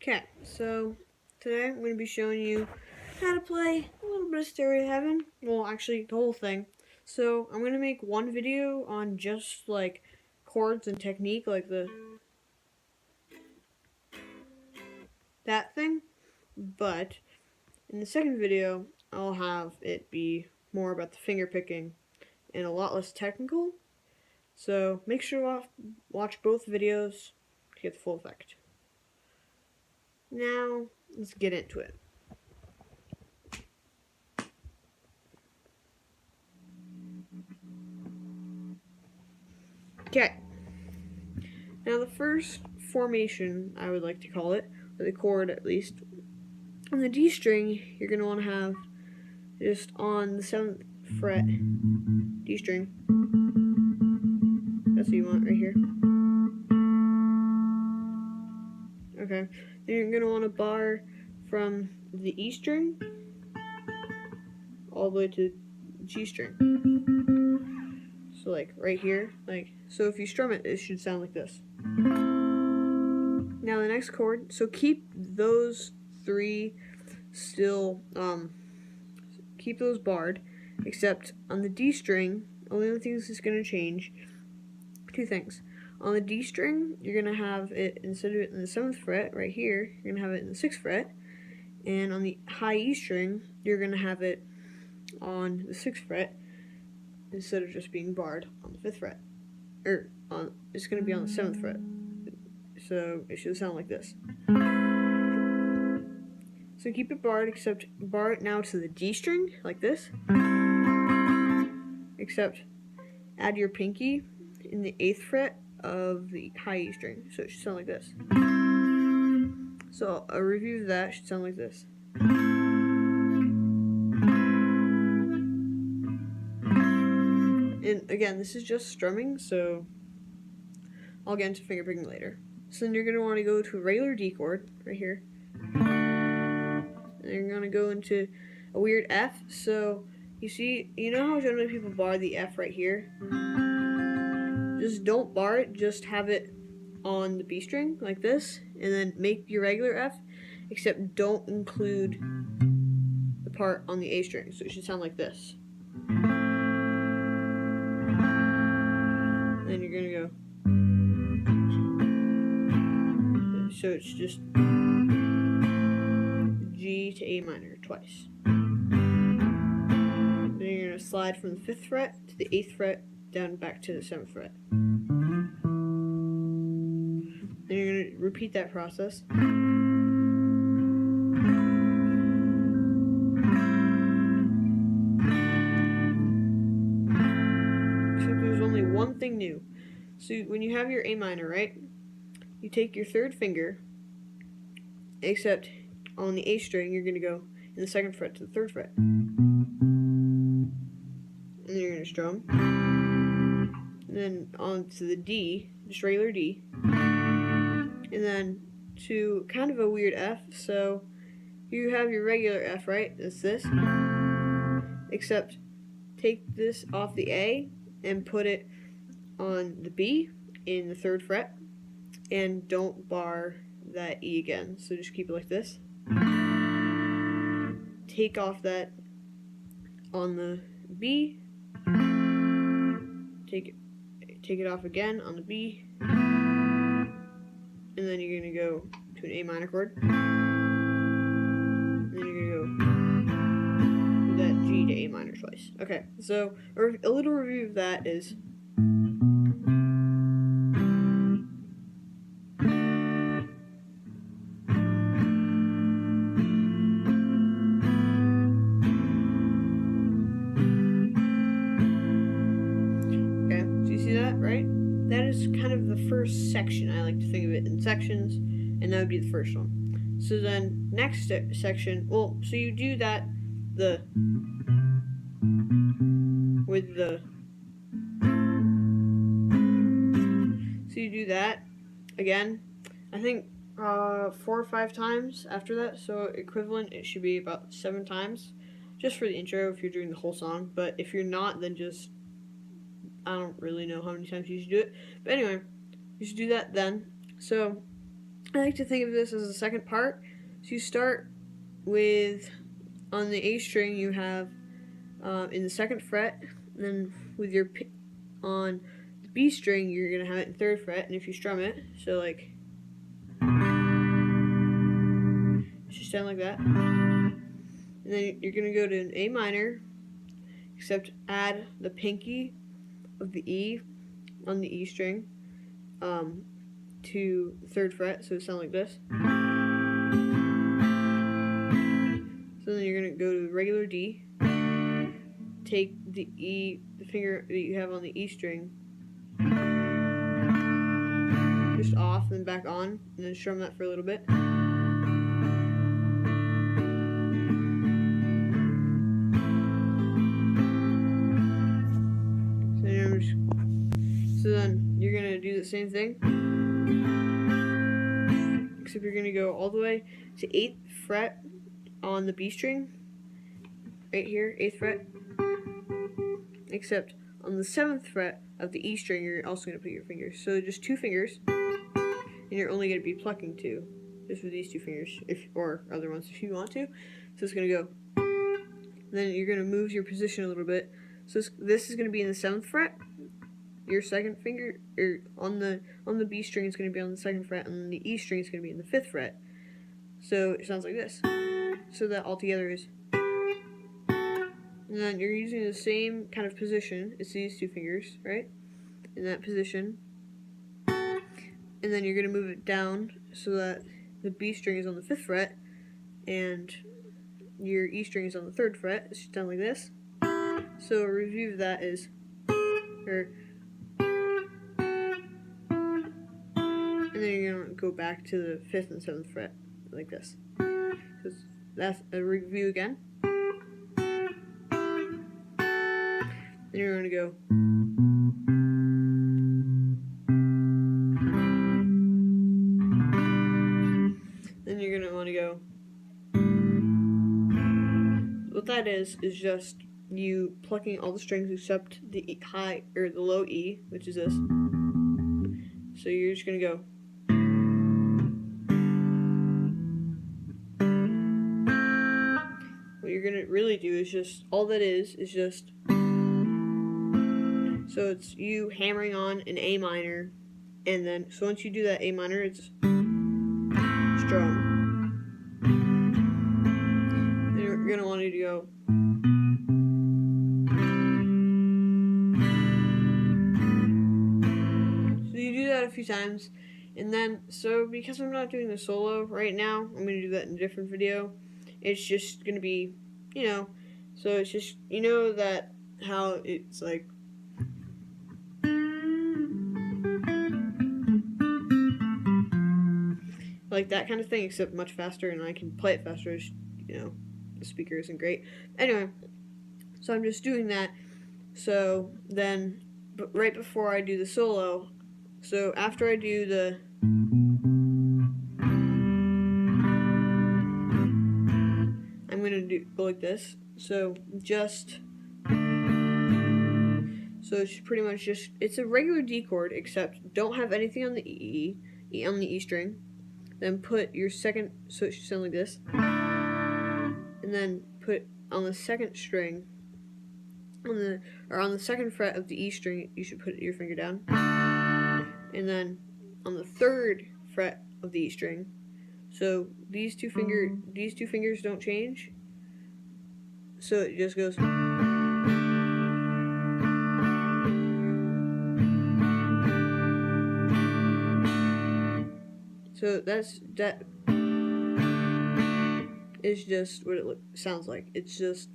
Okay, so today I'm going to be showing you how to play a little bit of Stairway Heaven. Well, actually, the whole thing. So I'm going to make one video on just like chords and technique, like that thing. But in the second video, I'll have it be more about the finger picking and a lot less technical. So make sure to watch both videos to get the full effect. Now, let's get into it. Okay. Now the first formation, I would like to call it, or the chord at least, on the D string, you're going to want to have just on the 7th fret D string. That's what you want right here. Okay. Then you're going to want to bar from the E string all the way to G string. So like right here, so if you strum it, it should sound like this. Now the next chord, so keep those three still, keep those barred, except on the D string, only the things that's going to change, two things. On the D string, you're going to have it, instead of it in the 7th fret, right here, you're going to have it in the 6th fret, and on the high E string, you're going to have it on the 6th fret, instead of just being barred on the 5th fret. It's going to be on the 7th fret. So it should sound like this. So keep it barred, except bar it now to the D string, like this. Except add your pinky in the 8th fret of the high E string. So it should sound like this. So a review of that should sound like this. And again, this is just strumming, so I'll get into finger picking later. So then you're going to want to go to a regular D chord, right here. And you're going to go into a weird F. So, you know how generally people bar the F right here? Just don't bar it, just have it on the B string, like this. And then make your regular F, except don't include the part on the A string. So it should sound like this. And then you're going to go. So it's just G to A minor twice. Then you're going to slide from the 5th fret to the 8th fret, down back to the 7th fret. Then you're going to repeat that process. Except there's only one thing new. So when you have your A minor, right? You take your 3rd finger, except on the A string, you're going to go in the 2nd fret to the 3rd fret. And then you're going to strum. And then on to the D, just regular D. And then to kind of a weird F, so you have your regular F, right? It's this. Except take this off the A and put it on the B in the 3rd fret. And don't bar that E again, so just keep it like this. Take off that on the B. Take it off again on the B. And then you're going to go to an A minor chord. And then you're going to go with that G to A minor twice. Okay, so a little review of that is... right? That is kind of the first section. I like to think of it in sections, and that would be the first one. So then, next section, so you do that, so you do that, again, I think 4 or 5 times after that, so equivalent, it should be about 7 times, just for the intro if you're doing the whole song, but if you're not, then just I don't really know how many times you should do it. But anyway, you should do that then. So I like to think of this as a second part. So you start with, on the A string you have in the 2nd fret, and then with your on the B string you're gonna have it in 3rd fret, and if you strum it, so like it should sound like that, and then you're gonna go to an A minor, except add the pinky of the E on the E string to the 3rd fret, so it sounds like this. So then you're gonna go to the regular D, take the E, the finger that you have on the E string, just off and back on, and then strum that for a little bit. So then you're gonna do the same thing, except you're gonna go all the way to 8th fret on the B string, right here, 8th fret, except on the 7th fret of the E string you're also going to put your fingers. So just 2 fingers, and you're only going to be plucking 2, just with these 2 fingers, or other ones if you want to. So it's going to go, and then you're going to move your position a little bit. So this is going to be in the 7th fret, your 2nd finger, or on the B string is going to be on the 2nd fret, and the E string is going to be in the 5th fret. So it sounds like this. So that all together is, and then you're using the same kind of position. It's these 2 fingers, right? In that position. And then you're going to move it down so that the B string is on the 5th fret and your E string is on the 3rd fret. It should sound like this. So a review of that is, and then you're going to go back to the 5th and 7th fret like this. So that's a review again. Then you're going to go. Then you're going to want to go. What that is just you plucking all the strings except the high or the low E, which is this. So you're just going to go. What you're going to really do is just, all that is just, so it's you hammering on an A minor, and then, so once you do that A minor, it's strum. Then you're going to want to go. So you do that a few times, and then, so because I'm not doing the solo right now, I'm going to do that in a different video. It's just going to be, so it's just, that how it's like, that kind of thing, except much faster, and I can play it faster. The speaker isn't great. Anyway, so I'm just doing that. So then, but right before I do the solo, so after I do the I'm gonna go like this. So it's pretty much just, it's a regular D chord, except don't have anything on the E on the E string. Then put your second, so it should sound like this. And then put on the 2nd string, on the 2nd fret of the E string, you should put your finger down. And then on the 3rd fret of the E string. So these two fingers don't change. So it just goes. So that is just what it sounds like. It's just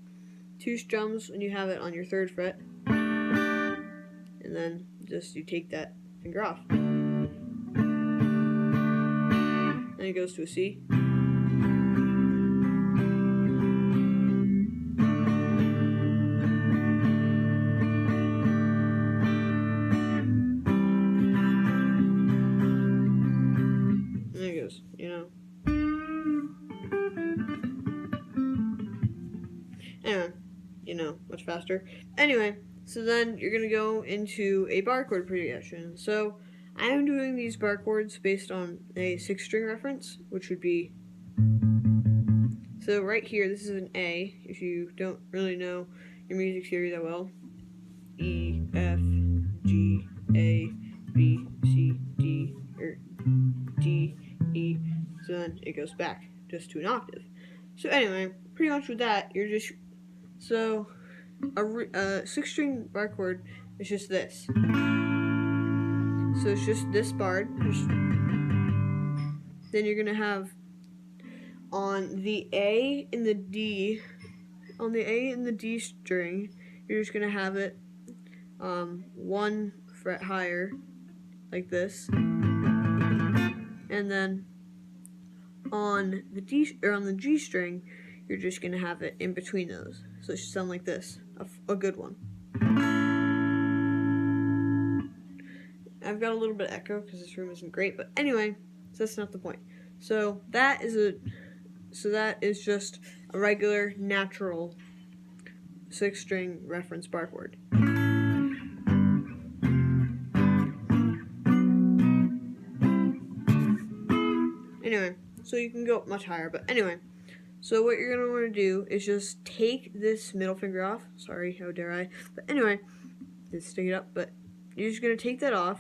2 strums when you have it on your 3rd fret, and then just you take that finger off. Then it goes to a C. Anyway, much faster. Anyway, so then you're going to go into a bar chord progression. So I am doing these bar chords based on a 6-string reference, which would be, so right here, this is an A, if you don't really know your music theory that well. E, F, G, A, B, C, D, or D, E, so then it goes back just to an octave. So anyway, pretty much with that, you're just, so a 6-string bar chord is just this. So it's just this bar. Then you're gonna have on the A and the D, on the A and the D string, you're just gonna have it 1 fret higher, like this, and then on the D or on the G string, you're just gonna have it in between those. So it should sound like this, a good one. I've got a little bit of echo because this room isn't great, but anyway, so that's not the point. So that is just a regular, natural 6-string reference bar chord. Anyway, so you can go much higher, but anyway, so what you're gonna want to do is just take this middle finger off. Sorry, how dare I? But anyway, just stick it up. But you're just gonna take that off.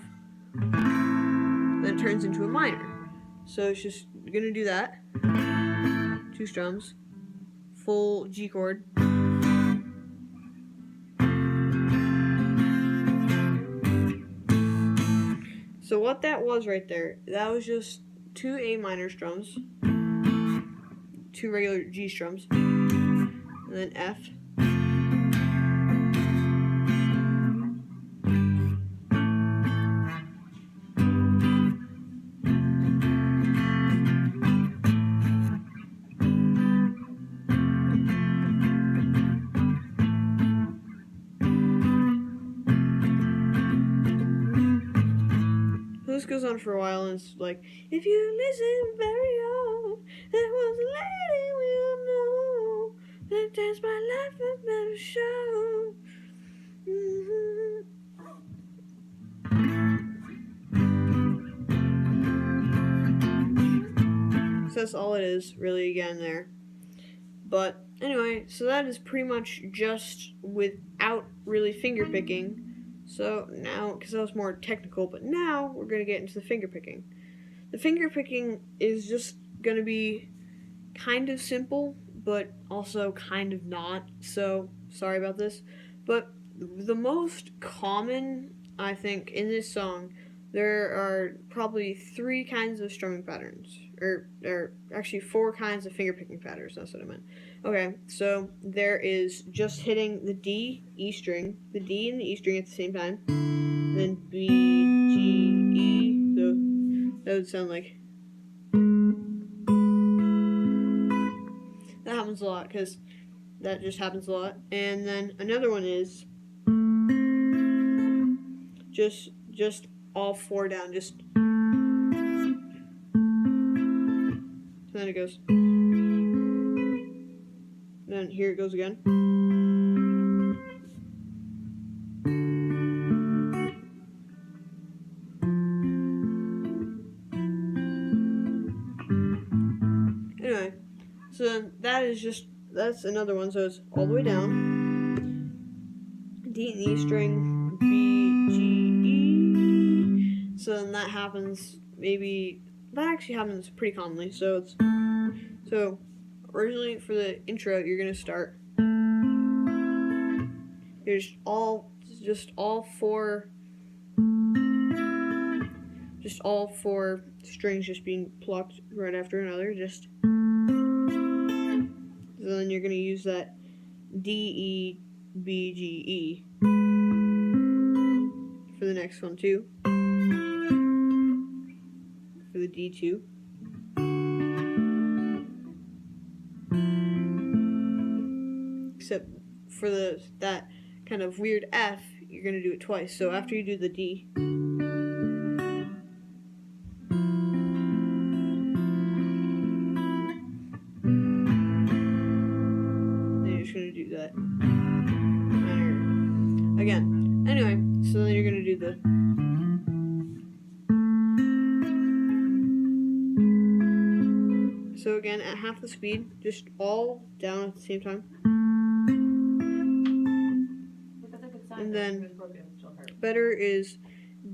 Then it turns into a minor. So it's just, you're gonna do that. 2 strums, full G chord. So what that was right there, that was just 2 A minor strums, 2 regular G strums, and then F. This goes on for a while, and it's like, if you listen very hard, there was a lady we all know that that's my life a better show. So that's all it is, really, again, there. But anyway, so that is pretty much just without really finger picking. So now, because that was more technical, but now we're going to get into the finger picking. The finger picking is just going to be kind of simple, but also kind of not. So, sorry about this. But the most common, I think, in this song, there are probably 3 kinds of strumming patterns. Or actually 4 kinds of finger picking patterns, that's what I meant. Okay, so there is just hitting the D, E string, the D and the E string at the same time, and then B, G, E, so that would sound like, that happens a lot, because that just happens a lot. And then another one is just all 4 down, just, so then it goes, then here it goes again. Anyway, so then that's another one, so it's all the way down, D and E string, B, G, E, so then that happens that actually happens pretty commonly, so originally for the intro, you're gonna start, there's all 4 strings just being plucked right after another, just, so then you're gonna use that D, E, B, G, E for the next one too, for the D2. Except for that kind of weird F, you're gonna do it twice. So after you do the D, then you're just gonna do that minor again. Anyway, so then you're gonna do the So again, at half the speed, just all down at the same time. And then better is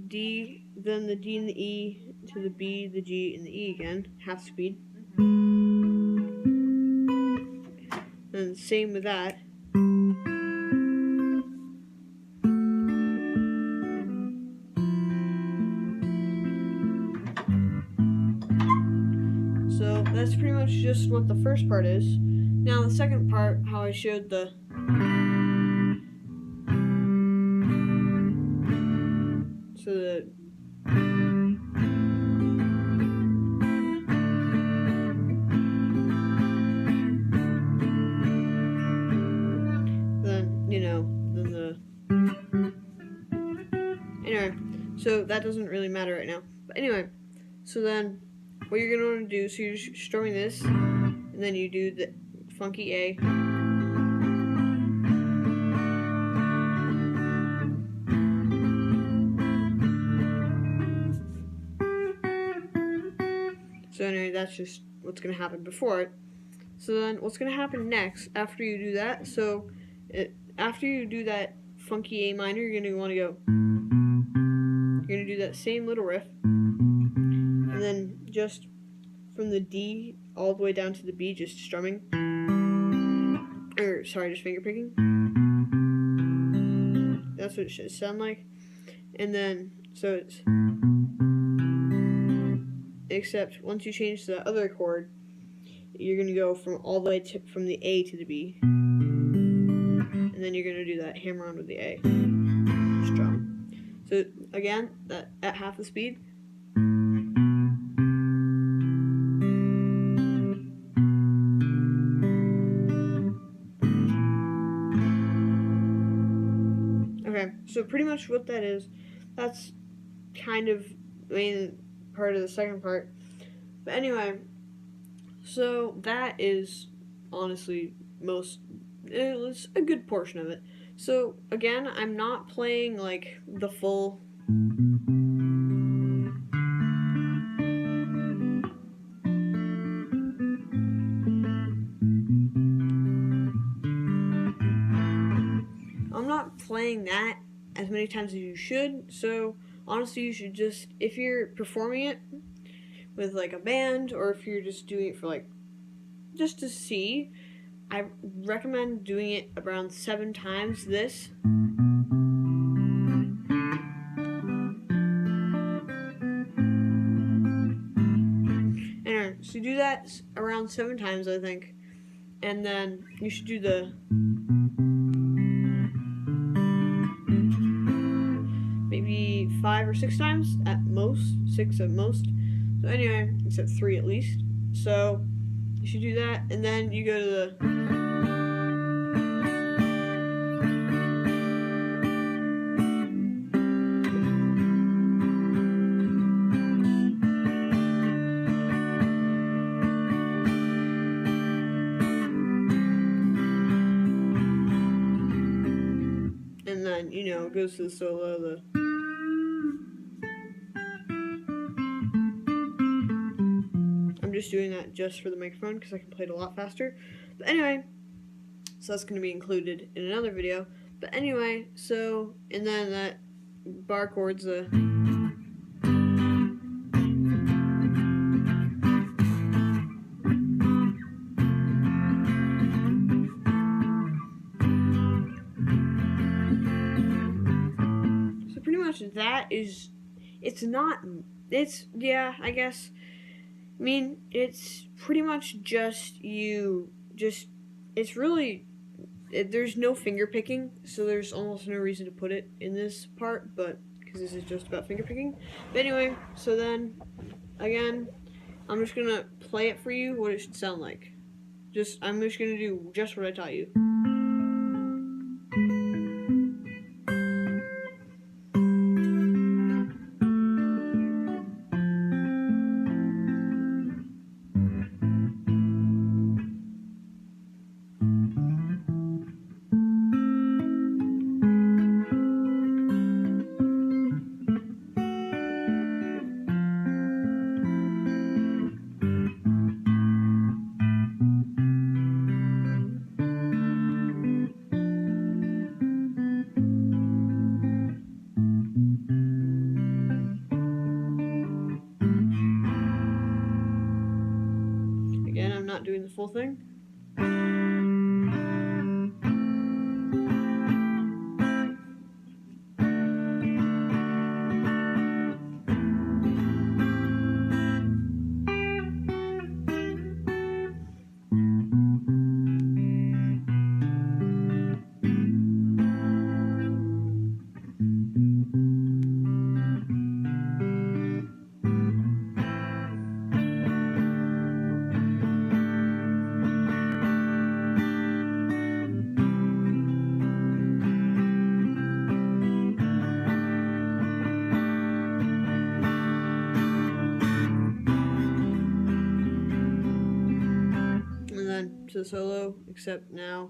D, then the D and the E to the B, the G, and the E again, half speed. And same with that. So that's pretty much just what the first part is. Now the second part, how I showed the anyway, so that doesn't really matter right now. But anyway, so then what you're gonna want to do, so you're just strumming this, and then you do the funky A. So anyway, that's just what's gonna happen before it. So then what's gonna happen next after you do that? So after you do that funky A minor, you're gonna want to go. You're gonna do that same little riff, and then just from the D all the way down to the B, just strumming. Just finger picking. That's what it should sound like. And then so it's. Except once you change the other chord, you're gonna go from all the way from the A to the B, and then you're gonna do that hammer on with the A, strum. So again, that at half the speed. Okay, so pretty much what that is, that's kind of the main part of the second part. But anyway, so that is honestly it's a good portion of it. So again, I'm not playing like the full playing that as many times as you should. So honestly, you should just, if you're performing it with like a band, or if you're just doing it for like just to see, I recommend doing it around 7 times this. Anyway, so do that around 7 times, I think, and then you should do the maybe 5 or 6 times at most, 6 at most. So anyway, except 3 at least. So you should do that, and then you go to the and then, you know, it goes to the solo, I'm just doing that just for the microphone because I can play it a lot faster. But anyway, so that's going to be included in another video. But anyway, so, and then that bar chord's a that is, yeah, I guess. I mean, it's pretty much just it's really, there's no finger picking, so there's almost no reason to put it in this part, but, because this is just about finger picking. But anyway, so then, again, I'm just gonna play it for you, what it should sound like. I'm just gonna do just what I taught you. not doing the full thing. And then to the solo, except now.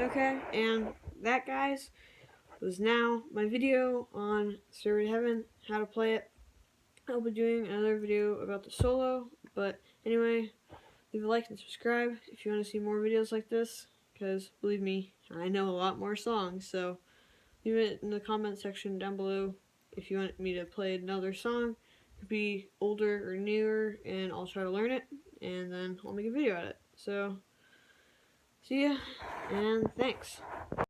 Okay, and that, guys, was now my video on Stairway to Heaven, how to play it. I'll be doing another video about the solo, but anyway, leave a like and subscribe if you want to see more videos like this, because believe me, I know a lot more songs, so leave it in the comment section down below if you want me to play another song. It could be older or newer, and I'll try to learn it, and then I'll make a video at it. So, see ya, and thanks.